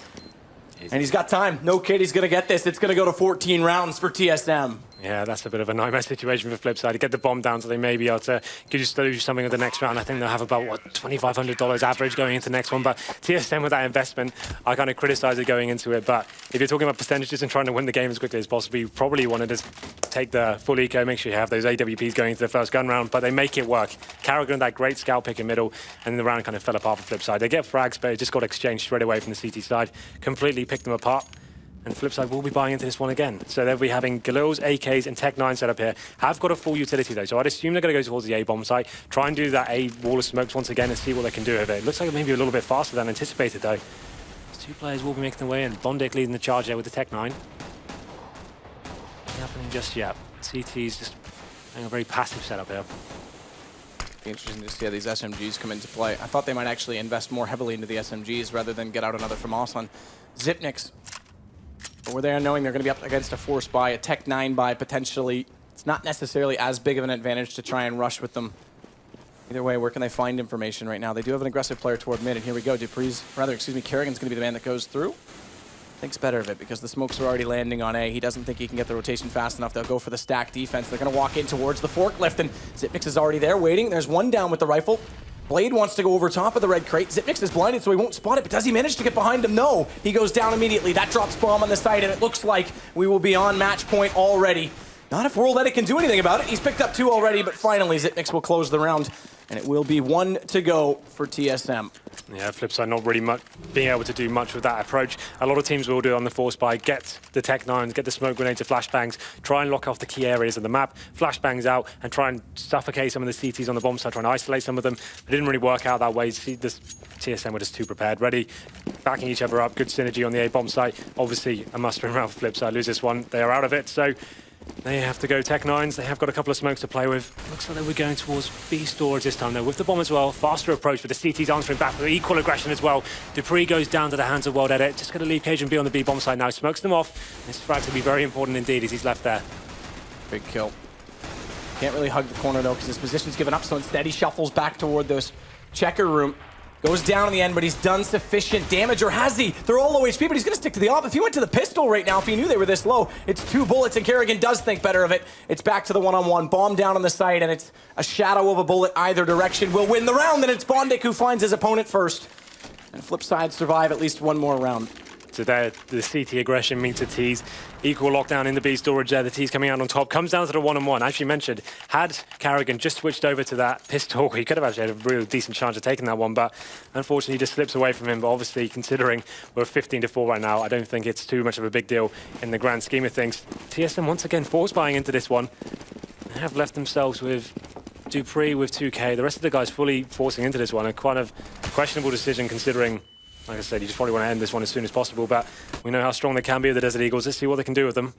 And he's got time. No kid, he's going to get this. It's going to go to 14 rounds for TSM. Yeah, that's a bit of a nightmare situation for Flipside. To get the bomb down so they may be able to do something with the next round. I think they'll have about, what, $2,500 average going into the next one. But TSM with that investment, I kind of criticize it going into it. But if you're talking about percentages and trying to win the game as quickly as possible, you probably want to just take the full eco, make sure you have those AWPs going into the first gun round. But they make it work. Karrigan, that great scout pick in middle, and the round kind of fell apart for Flipside. They get frags, but it just got exchanged straight away from the CT side. Completely picked them apart. And Flipside will be buying into this one again. So they'll be having Galils, AKs, and Tech-9 set up here. Have got a full utility, though, so I'd assume they're going to go towards the A-bomb site, try and do that A wall of smokes once again and see what they can do with it. It looks like maybe a little bit faster than anticipated, though. These 2 players will be making their way in. Bondik leading the charge there with the Tech-9. Not happening just yet. CT's just having a very passive setup here. Be interesting to see how these SMGs come into play. I thought they might actually invest more heavily into the SMGs rather than get out another FAMAS on Xyp9x. But we're there knowing they're going to be up against a Force buy, a Tech-9 buy, potentially. It's not necessarily as big of an advantage to try and rush with them. Either way, where can they find information right now? They do have an aggressive player toward mid, and here we go. Karrigan's going to be the man that goes through. Thinks better of it because the smokes are already landing on A. He doesn't think he can get the rotation fast enough. They'll go for the stack defense. They're going to walk in towards the forklift, and Xyp9x is already there waiting. There's one down with the rifle. Blade wants to go over top of the red crate. Xyp9x is blinded, so he won't spot it, but does he manage to get behind him? No. He goes down immediately. That drops bomb on the site, and it looks like we will be on match point already. Not if World Edit can do anything about it. He's picked up 2 already, but finally Xyp9x will close the round, and it will be 1 to go for TSM. Yeah, Flipside not really being able to do much with that approach. A lot of teams will do it on the Force buy, get the Tech-9s, get the smoke grenades to flashbangs, try and lock off the key areas of the map, flashbangs out, and try and suffocate some of the CTs on the bomb side, try and isolate some of them. It didn't really work out that way. TSM were just too prepared, ready, backing each other up, good synergy on the A-bomb site. Obviously, a must-win round for Flipside. Lose this one, they are out of it, so they have to go Tech-9s. They have got a couple of smokes to play with. Looks like they were going towards B storage this time, though, with the bomb as well. Faster approach, but the CT's answering back with equal aggression as well. Dupree goes down to the hands of World Edit. Just going to leave KMB on the B bomb side now. Smokes them off. This frag to be very important indeed as he's left there. Big kill. Can't really hug the corner, though, because his position's given up, so instead he shuffles back toward this checker room. Goes down in the end, but he's done sufficient damage, or has he? They're all low HP, but he's going to stick to the op. If he went to the pistol right now, if he knew they were this low, it's 2 bullets, and Karrigan does think better of it. It's back to the 1-on-1. Bomb down on the site, and it's a shadow of a bullet either direction. Will win the round, and it's Bondik who finds his opponent first. And Flipside survive at least 1 more round. So there, the CT aggression meets the T's. Equal lockdown in the B storage there. The T's coming out on top. Comes down to the 1-on-1. As you mentioned, had Karrigan just switched over to that pistol, he could have actually had a real decent chance of taking that one, but unfortunately he just slips away from him. But obviously, considering we're 15-4 right now, I don't think it's too much of a big deal in the grand scheme of things. TSM once again force buying into this one. They have left themselves with Dupree with 2K. The rest of the guys fully forcing into this one. A kind of questionable decision considering, like I said, you just probably want to end this one as soon as possible, but we know how strong they can be with the Desert Eagles. Let's see what they can do with them.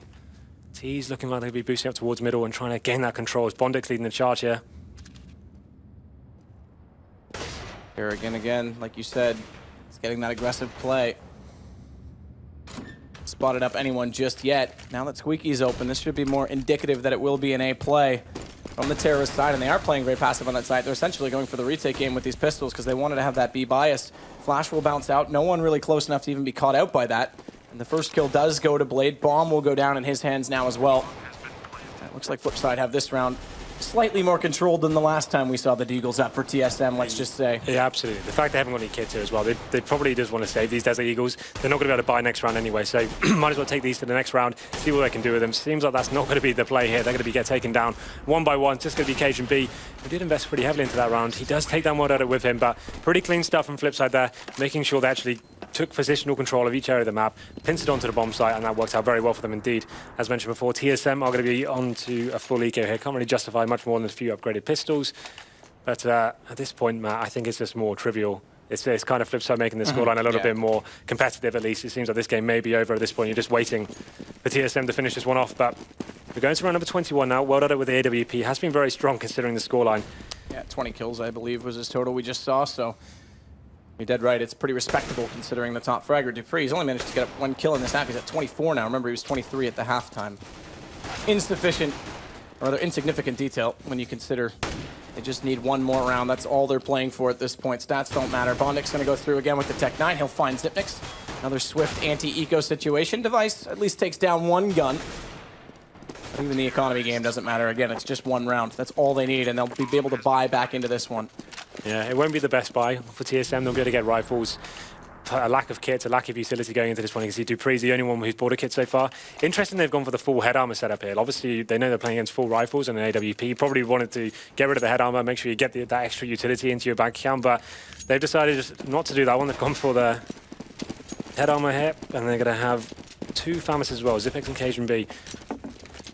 T's looking like they'll be boosting up towards middle and trying to gain that control as Bondik's leading the charge here. Kerrigan again, like you said, he's getting that aggressive play. Spotted up anyone just yet. Now that Squeaky's open, this should be more indicative that it will be an A play from the terrorist side, and they are playing very passive on that side. They're essentially going for the retake game with these pistols because they wanted to have that B bias. Flash will bounce out. No one really close enough to even be caught out by that. And the first kill does go to Blade. Bomb will go down in his hands now as well. It looks like Flipside have this round slightly more controlled than the last time we saw the Deagles up for TSM, let's just say. Yeah, absolutely. The fact they haven't got any kits here as well, they probably just want to save these Desert Eagles. They're not going to be able to buy next round anyway, so might as well take these to the next round, see what they can do with them. Seems like that's not going to be the play here. They're going to get taken down one by one. It's just going to be Cajun B, who did invest pretty heavily into that round. He does take down World Edit with him, but pretty clean stuff from Flipside there, making sure they actually took positional control of each area of the map, pins it onto the bomb site, and that works out very well for them indeed. As mentioned before, TSM are going to be onto a full eco here. Can't really justify much more than a few upgraded pistols. But at this point, Matt, I think it's just more trivial. It's kind of Flipside making the scoreline a little bit more competitive, at least. It seems like this game may be over at this point. You're just waiting for TSM to finish this one off. But we're going to round number 21 now. World Edit with the AWP has been very strong considering the scoreline. Yeah, 20 kills, I believe, was his total we just saw, so you're dead right. It's pretty respectable considering the top fragger. Dupree, he's only managed to get up 1 kill in this half. He's at 24 now. Remember, he was 23 at the halftime. Insufficient, or rather insignificant detail when you consider they just need one more round. That's all they're playing for at this point. Stats don't matter. Bondik's going to go through again with the Tech 9. He'll find Zipnix. Another swift anti-eco situation. Device at least takes down one gun. But even the economy game doesn't matter. Again, it's just one round. That's all they need, and they'll be able to buy back into this one. Yeah, it won't be the best buy for TSM. They'll be able to get rifles. A lack of kits, a lack of utility going into this one. You can see Dupree's the only one who's bought a kit so far. Interesting they've gone for the full head armor setup here. Obviously, they know they're playing against full rifles and an AWP. Probably wanted to get rid of the head armor, make sure you get that extra utility into your bank account, but they've decided just not to do that one. They've gone for the head armor here, and they're going to have two FAMAS as well, Zipnix and Cajun B.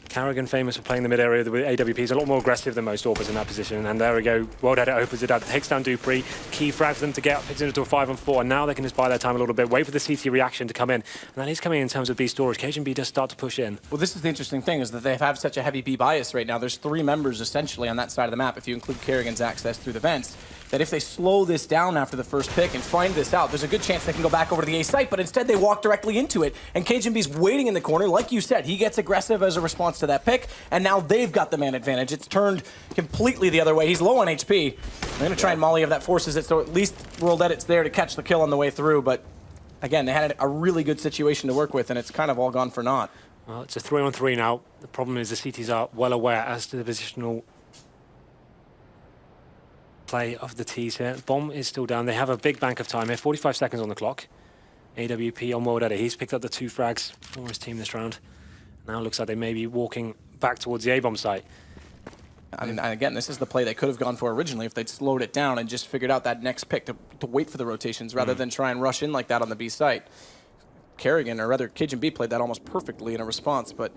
Kerrigan famous for playing the mid area with AWP. He's a lot more aggressive than most AWPers in that position. And there we go. World Edit opens it up, takes down Dupree. Key frags them to get up, picks it into a 5-on-4. And now they can just buy their time a little bit, wait for the CT reaction to come in. And that is coming in terms of B storage. Cajun B does start to push in. Well, this is the interesting thing, is that they have such a heavy B bias right now. There's 3 members essentially on that side of the map, if you include Kerrigan's access through the vents, that if they slow this down after the first pick and find this out, there's a good chance they can go back over to the A site, but instead they walk directly into it. And Cajun B's waiting in the corner. Like you said, he gets aggressive as a response to that pick, and now they've got the man advantage. It's turned completely the other way. He's low on HP. They're going to try and molly if that forces it, so at least World Edit's there to catch the kill on the way through, but again, they had a really good situation to work with, and it's kind of all gone for naught. Well, it's a 3-on-3 now. The problem is the CTs are well aware as to the positional play of the T's here. Bomb is still down. They have a big bank of time here. 45 seconds on the clock. AWP on World Edit. He's picked up the 2 frags for his team this round. Now it looks like they may be walking back towards the A-bomb site. I mean, again, this is the play they could have gone for originally if they'd slowed it down and just figured out that next pick to wait for the rotations rather than try and rush in like that on the B site. Kerrigan, or rather Cajun B, played that almost perfectly in a response, but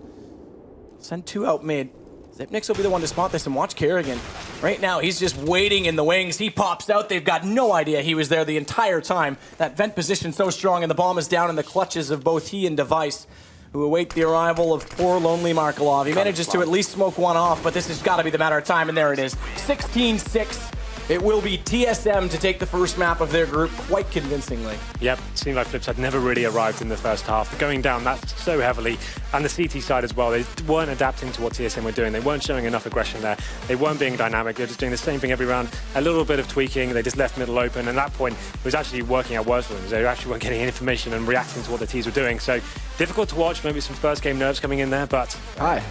send 2 out mid. Zipnix will be the one to spot this, and watch Kerrigan. Right now, he's just waiting in the wings. He pops out. They've got no idea he was there the entire time. That vent position so strong, and the bomb is down in the clutches of both he and Device, who await the arrival of poor, lonely Markelov. He manages to at least smoke one off, but this has got to be the matter of time, and there it is. 16-6. It will be TSM to take the first map of their group quite convincingly. Yep, it seemed like Flipside never really arrived in the first half. They're going down that so heavily. And the CT side as well, they weren't adapting to what TSM were doing. They weren't showing enough aggression there. They weren't being dynamic. They're just doing the same thing every round. A little bit of tweaking. They just left middle open. And at that point, it was actually working out worse for them. They actually weren't getting any information and reacting to what the T's were doing. So difficult to watch. Maybe some first game nerves coming in there, but... Hi.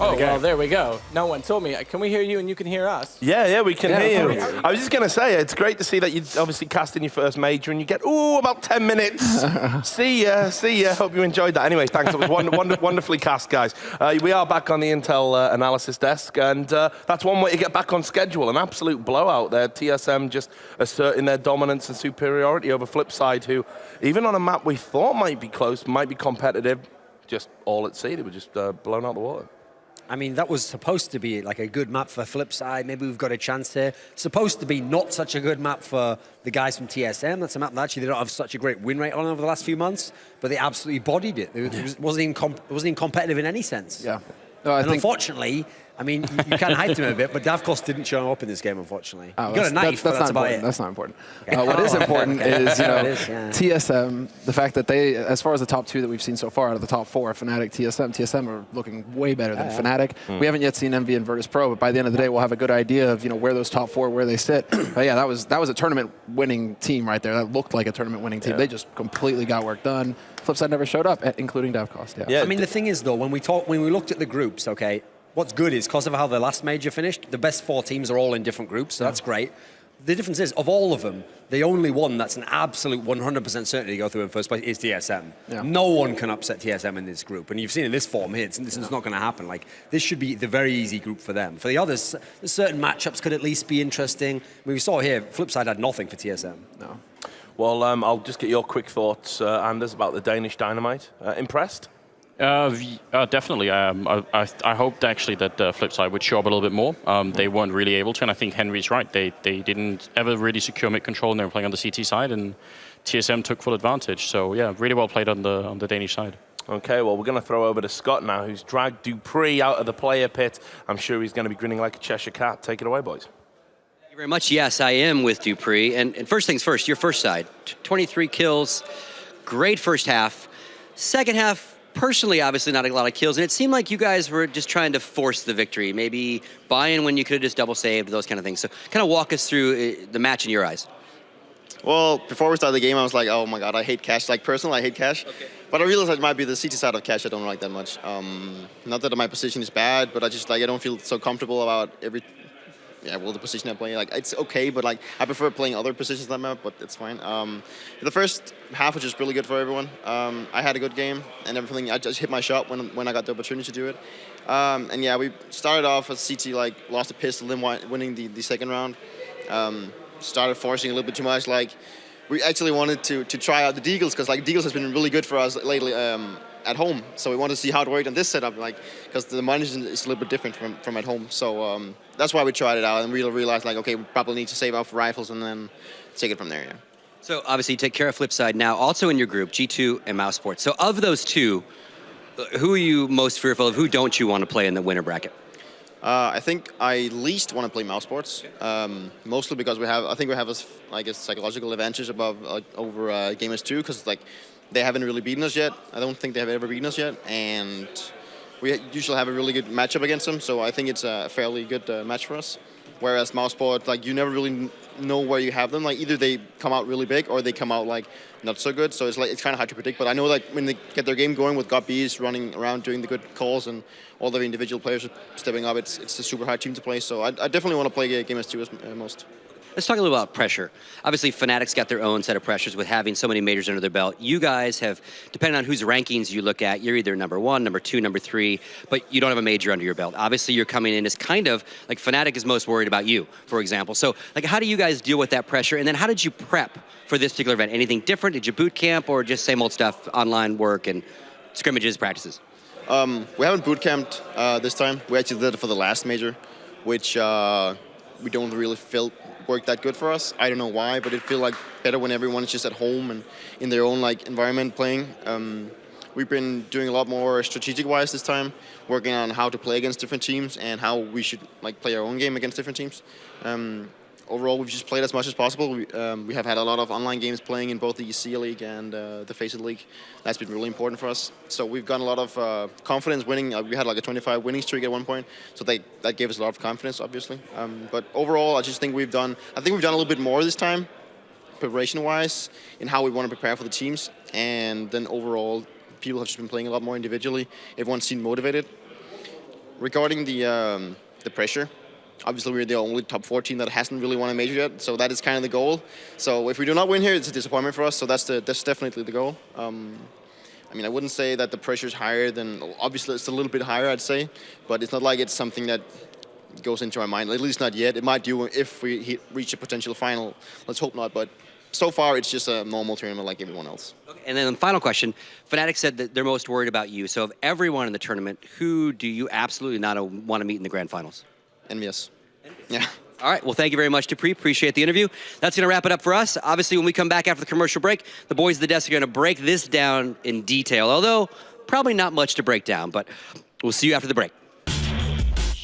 Oh, well, there we go. No one told me. Can we hear you and you can hear us? Yeah, we can hear you. I was just going to say, it's great to see that you obviously cast in your first major and you get, about 10 minutes. See ya. Hope you enjoyed that. Anyway, thanks. It was wonderfully cast, guys. We are back on the Intel analysis desk, and that's one way to get back on schedule. An absolute blowout there. TSM just asserting their dominance and superiority over Flipside, who, even on a map we thought might be close, might be competitive, just all at sea. They were just blown out the water. I mean, that was supposed to be like a good map for Flipside. Maybe we've got a chance here. Supposed to be not such a good map for the guys from TSM. That's a map that actually they don't have such a great win rate on over the last few months, but they absolutely bodied it. It wasn't even competitive in any sense. Yeah. No, I and think- unfortunately, I mean, you can hide him a bit, but Davkos didn't show up in this game, unfortunately. Oh, You got a knife, but that's about it. That's not important. What is important is, It is, yeah. TSM, the fact that they, as far as the top 2 that we've seen so far out of the top 4, Fnatic, TSM are looking way better than Fnatic. We haven't yet seen MV and Virtus Pro, but by the end of the day, we'll have a good idea of, where those top 4, where they sit. But yeah, that was a tournament-winning team right there. That looked like a tournament-winning team. They just completely got work done. Flipside never showed up, including Davkos. Yeah. I mean, the thing is, though, when we looked at the groups, okay, what's good is because of how the last major finished, the best 4 teams are all in different groups, so that's great. The difference is, of all of them, the only one that's an absolute 100% certainty to go through in first place is TSM. Yeah. No one can upset TSM in this group, and you've seen in this form here, this is not going to happen. Like, this should be the very easy group for them. For the others, certain matchups could at least be interesting. I mean, we saw here, Flipside had nothing for TSM. No. Well, I'll just get your quick thoughts, Anders, about the Danish Dynamite. Impressed? Definitely. I hoped actually that Flipside would show up a little bit more. They weren't really able to, and I think Henry's right. They didn't ever really secure mid control, and they were playing on the CT side, and TSM took full advantage. So yeah, really well played on the Danish side. Okay, well, we're going to throw over to Scott now, who's dragged dupreeh out of the player pit. I'm sure he's going to be grinning like a Cheshire cat. Take it away, boys. Thank you very much. Yes, I am with dupreeh. And first things first, your first side, 23 kills, great first half. Second half, personally, obviously not a lot of kills, and it seemed like you guys were just trying to force the victory, maybe buy in when you could have just double saved, those kind of things. So kind of walk us through the match in your eyes. Well, before we started the game, I was like, oh my god, I hate cash. Like, personally, I hate cash. Okay. But I realized it might be the CT side of cash I don't like that much. Not that my position is bad, but I just, like, I don't feel so comfortable about the position I play. Like, it's okay, but, like, I prefer playing other positions on that map, but it's fine. The first half was just really good for everyone. I had a good game and everything. I just hit my shot when I got the opportunity to do it. And yeah, we started off as CT, like, lost a pistol, then winning the second round. Started forcing a little bit too much. Like, we actually wanted to try out the Deagles, because, like, Deagles has been really good for us lately at home. So we wanted to see how it worked in this setup, like, because the monitoring is a little bit different from at home. So that's why we tried it out, and we realized, like, okay, we probably need to save up for rifles and then take it from there, yeah. So obviously you take care of Flipside now, also in your group, G2 and Mouse Sports. So of those two, who are you most fearful of? Who don't you want to play in the winner bracket? I think I least want to play Mouse Sports, mostly because I think we have a psychological advantage over Gamers 2, because, like, they haven't really beaten us yet. I don't think they have ever beaten us yet, and we usually have a really good matchup against them. So I think it's a fairly good match for us. Whereas Mouse Sports, like, you never really know where you have them. Like, either they come out really big or they come out, like, not so good. So it's kind of hard to predict. But I know, like, when they get their game going with GOT-Bs running around doing the good calls and all the individual players stepping up, it's a super hard team to play. So I definitely want to play Gamers 2 as most. Let's talk a little about pressure. Obviously, Fnatic's got their own set of pressures with having so many majors under their belt. You guys have, depending on whose rankings you look at, you're either number 1, number 2, number 3, but you don't have a major under your belt. Obviously, you're coming in as kind of, like, Fnatic is most worried about you, for example. So, like, how do you guys deal with that pressure? And then how did you prep for this particular event? Anything different? Did you boot camp, or just same old stuff, online work and scrimmages, practices? We haven't boot camped this time. We actually did it for the last major, which we don't really feel worked that good for us. I don't know why, but it feels like better when everyone's just at home and in their own, like, environment playing. We've been doing a lot more strategic-wise this time, working on how to play against different teams and how we should, like, play our own game against different teams. Overall, we've just played as much as possible. We have had a lot of online games playing in both the EC League and the Faceit League. That's been really important for us. So we've gotten a lot of confidence winning. We had like a 25 winning streak at one point, so that gave us a lot of confidence, obviously. But overall, I just think we've done a little bit more this time, preparation-wise, in how we want to prepare for the teams. And then overall, people have just been playing a lot more individually. Everyone seemed motivated. Regarding the pressure, obviously, we're the only top 4 team that hasn't really won a major yet, so that is kind of the goal. So if we do not win here, it's a disappointment for us, so that's definitely the goal. I mean, I wouldn't say that the pressure is higher than, obviously it's a little bit higher, I'd say, but it's not like it's something that goes into our mind, at least not yet. It might do if we reach a potential final. Let's hope not, but so far it's just a normal tournament like everyone else. Okay, and then the final question, Fnatic said that they're most worried about you, so of everyone in the tournament, who do you absolutely not want to meet in the grand finals? Envious. Yeah. All right, well, thank you very much, dupreeh. Appreciate the interview. That's going to wrap it up for us. Obviously, when we come back after the commercial break, the boys at the desk are going to break this down in detail, although probably not much to break down, but we'll see you after the break.